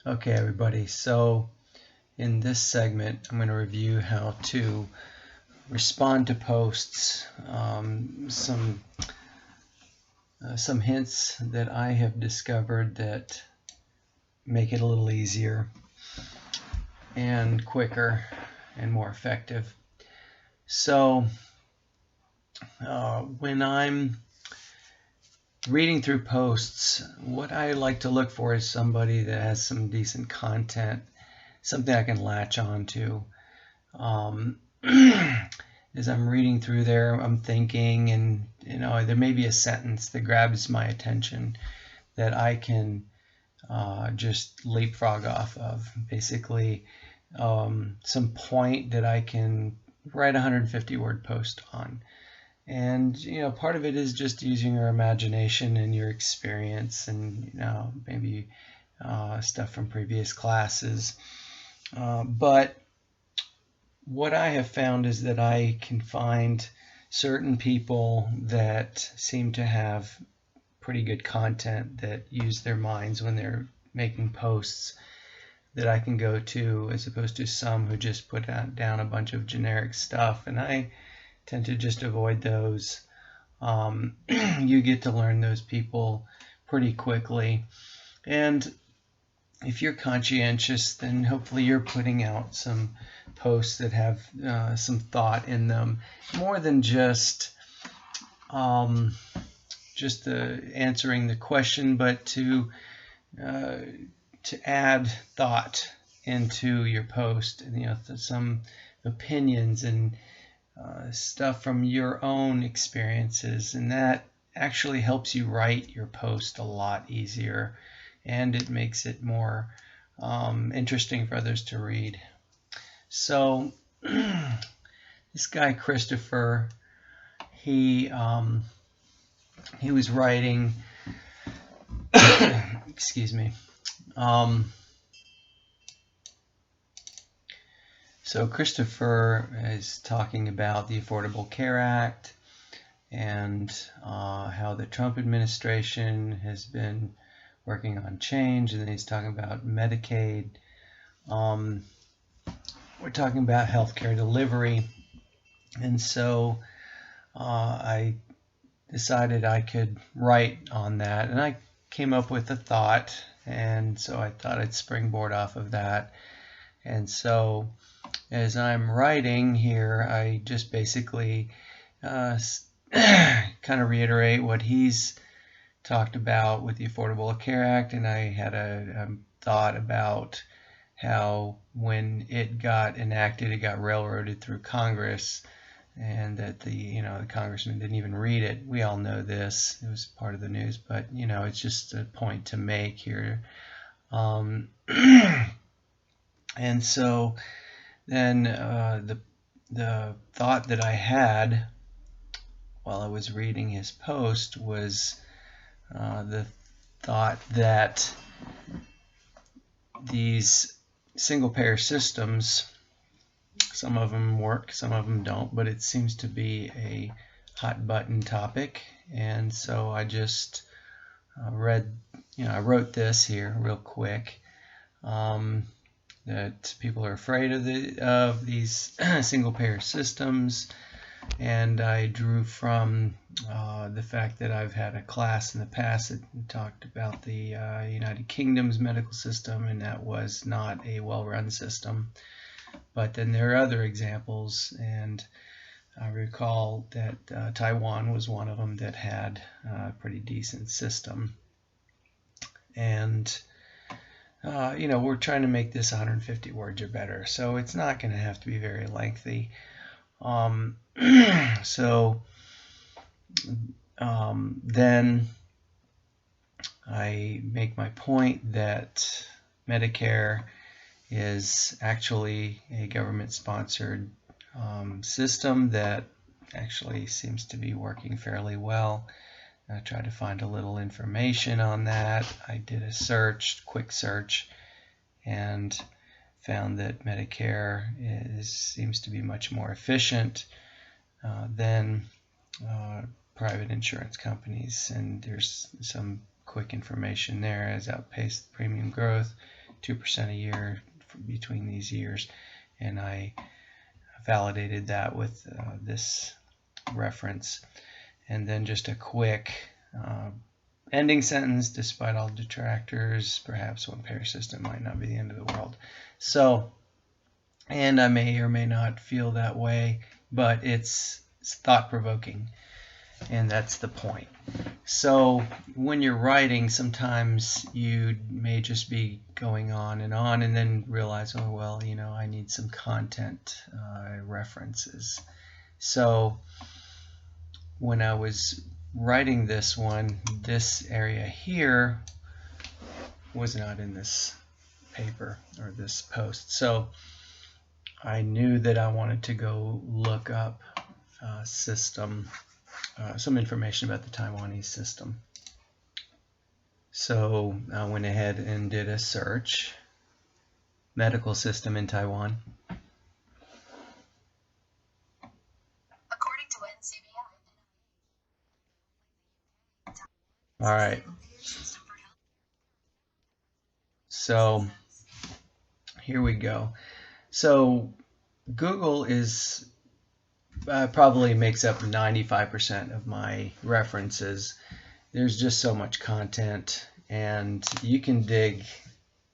Okay, everybody. So in this segment, I'm going to review how to respond to posts. Some hints that I have discovered that make it a little easier and quicker and more effective. So when I'm reading through posts, what I like to look for is somebody that has some decent content, something I can latch on to. As I'm reading through there, I'm thinking, and there may be a sentence that grabs my attention that I can just leapfrog off of. Basically, some point that I can write a 150-word post on. And part of it is just using your imagination and your experience, and maybe stuff from previous classes. But what I have found is that I can find certain people that seem to have pretty good content that use their minds when they're making posts that I can go to, as opposed to some who just put down a bunch of generic stuff, and I tend to just avoid those. You get to learn those people pretty quickly, and if you're conscientious, then hopefully you're putting out some posts that have some thought in them, more than just answering the question, but to add thought into your post, and some opinions and stuff from your own experiences, and that actually helps you write your post a lot easier, and it makes it more interesting for others to read. So this guy Christopher, he was writing excuse me. So Christopher is talking about the Affordable Care Act and how the Trump administration has been working on change, and then he's talking about Medicaid. We're talking about healthcare delivery, and so I decided I could write on that, and I came up with a thought, and so I thought I'd springboard off of that. And so as I'm writing here, I just basically kind of reiterate what he's talked about with the Affordable Care Act, and I had a thought about how when it got enacted, it got railroaded through Congress, and that the congressman didn't even read it. We all know this; it was part of the news, but it's just a point to make here. And so then the thought that I had while I was reading his post was the thought that these single-payer systems, some of them work, some of them don't, but it seems to be a hot button topic, and so I just I wrote this here real quick. That people are afraid of these single-payer systems, and I drew from the fact that I've had a class in the past that talked about the United Kingdom's medical system, and that was not a well-run system. But then there are other examples, and I recall that Taiwan was one of them that had a pretty decent system. And we're trying to make this 150 words or better, so it's not going to have to be very lengthy. Then I make my point that Medicare is actually a government-sponsored system that actually seems to be working fairly well. I tried to find a little information on that. I did a quick search, and found that Medicare seems to be much more efficient than private insurance companies, and there's some quick information there. Has outpaced premium growth, 2% a year between these years, and I validated that with this reference. And then just a quick ending sentence: despite all detractors, perhaps one pair system might not be the end of the world. So, and I may or may not feel that way, but it's thought-provoking, and that's the point. So when you're writing, sometimes you may just be going on, and then realize, oh well, you know, I need some content references. So when I was writing this one, this area here was not in this paper or this post. So I knew that I wanted to go look up some information about the Taiwanese system. So I went ahead and did a search: medical system in Taiwan. According to NCBI. All right. So here we go. So Google is probably makes up 95% of my references. There's just so much content, and you can dig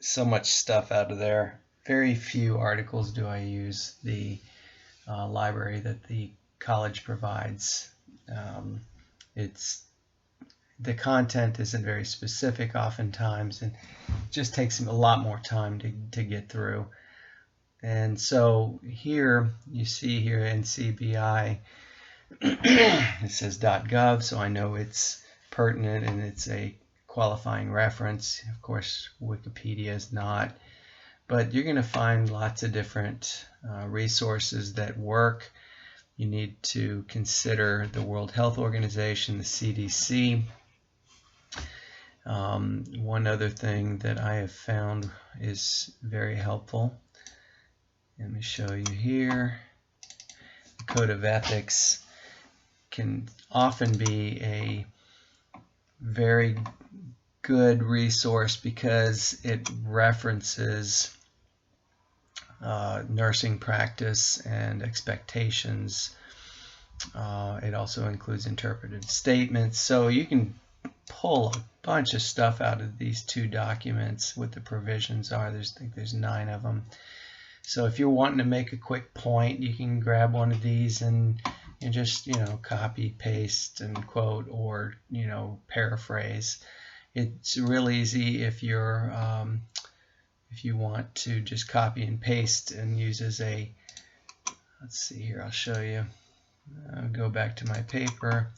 so much stuff out of there. Very few articles do I use the library that the college provides. The content isn't very specific oftentimes, and it just takes a lot more time to get through. And so here you see here NCBI, it says .gov, so I know it's pertinent and it's a qualifying reference. Of course, Wikipedia is not, but you're going to find lots of different resources that work. You need to consider the World Health Organization, the CDC. One other thing that I have found is very helpful. Let me show you here. The Code of Ethics can often be a very good resource because it references nursing practice and expectations. It also includes interpretive statements. So you can pull a bunch of stuff out of these two documents. What the provisions are, I think there's 9 of them. So if you're wanting to make a quick point, you can grab one of these and just, copy, paste, and quote, or, paraphrase. It's real easy if you're if you want to just copy and paste and use as a, let's see here, I'll show you. I'll go back to my paper,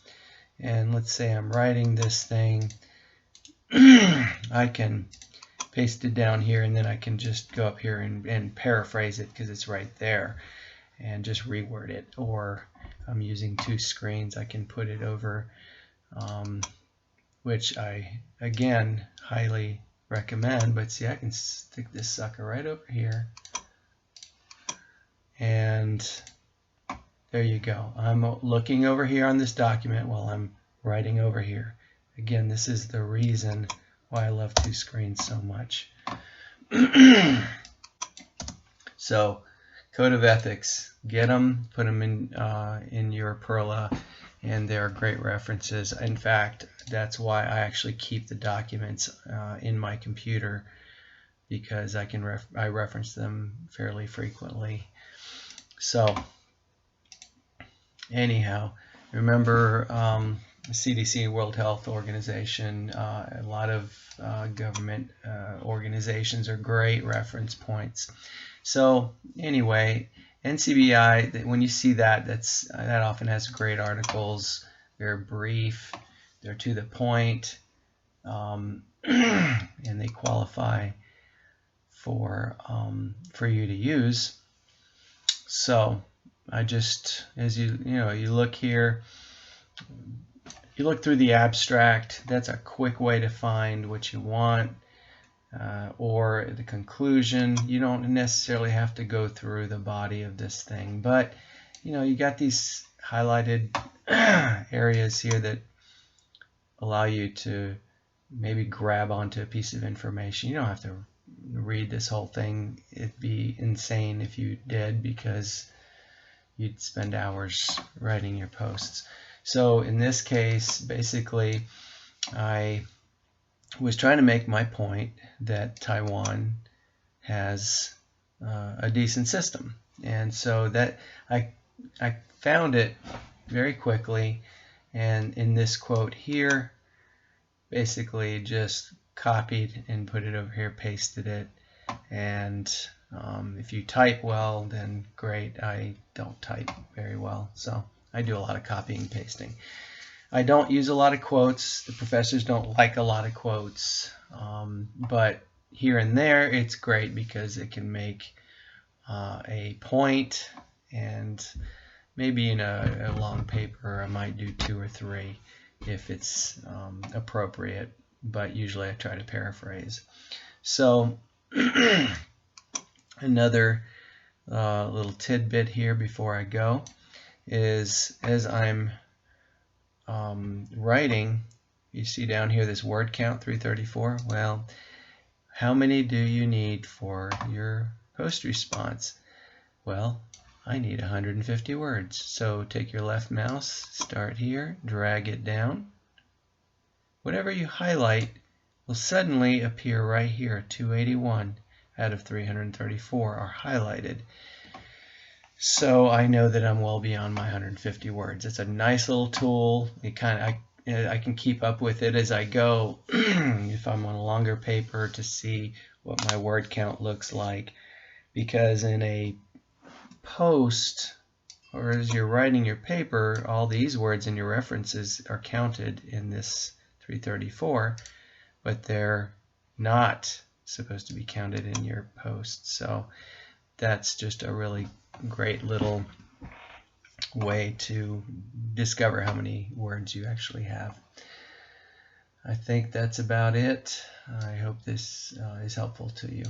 and let's say I'm writing this thing. I can paste it down here, and then I can just go up here and paraphrase it because it's right there, and just reword it. Or I'm using 2 screens, I can put it over, which I again highly recommend. But see, I can stick this sucker right over here, and there you go. I'm looking over here on this document while I'm writing over here. Again, this is the reason why I love 2 screens so much. So, Code of Ethics, get them, put them in your Perla, and they are great references. In fact, that's why I actually keep the documents in my computer, because I reference them fairly frequently. So, anyhow, remember CDC, World Health Organization, a lot of government organizations are great reference points. So anyway, NCBI, when you see that, that often has great articles. They're brief, they're to the point, and they qualify for you to use. So I just, as you look here, you look through the abstract. That's a quick way to find what you want, or the conclusion. You don't necessarily have to go through the body of this thing, but you got these highlighted areas here that allow you to maybe grab onto a piece of information. You don't have to read this whole thing. It'd be insane if you did, because you'd spend hours writing your posts. So in this case, basically, I was trying to make my point that Taiwan has a decent system, and so that I found it very quickly, and in this quote here, basically just copied and put it over here, pasted it, and if you type well, then great. I don't type very well, so I do a lot of copying and pasting. I don't use a lot of quotes. The professors don't like a lot of quotes, but here and there it's great because it can make a point, and maybe in a long paper I might do 2 or 3 if it's appropriate, but usually I try to paraphrase. So another little tidbit here before I go is, as I'm writing, you see down here this word count 334. Well, how many do you need for your post response? Well, I need 150 words. So take your left mouse, start here, drag it down. Whatever you highlight will suddenly appear right here. 281 out of 334 are highlighted. So I know that I'm well beyond my 150 words. It's a nice little tool. I can keep up with it as I go if I'm on a longer paper to see what my word count looks like, because in a post, or as you're writing your paper, all these words in your references are counted in this 334, but they're not supposed to be counted in your post. So that's just a really great little way to discover how many words you actually have. I think that's about it. I hope this is helpful to you.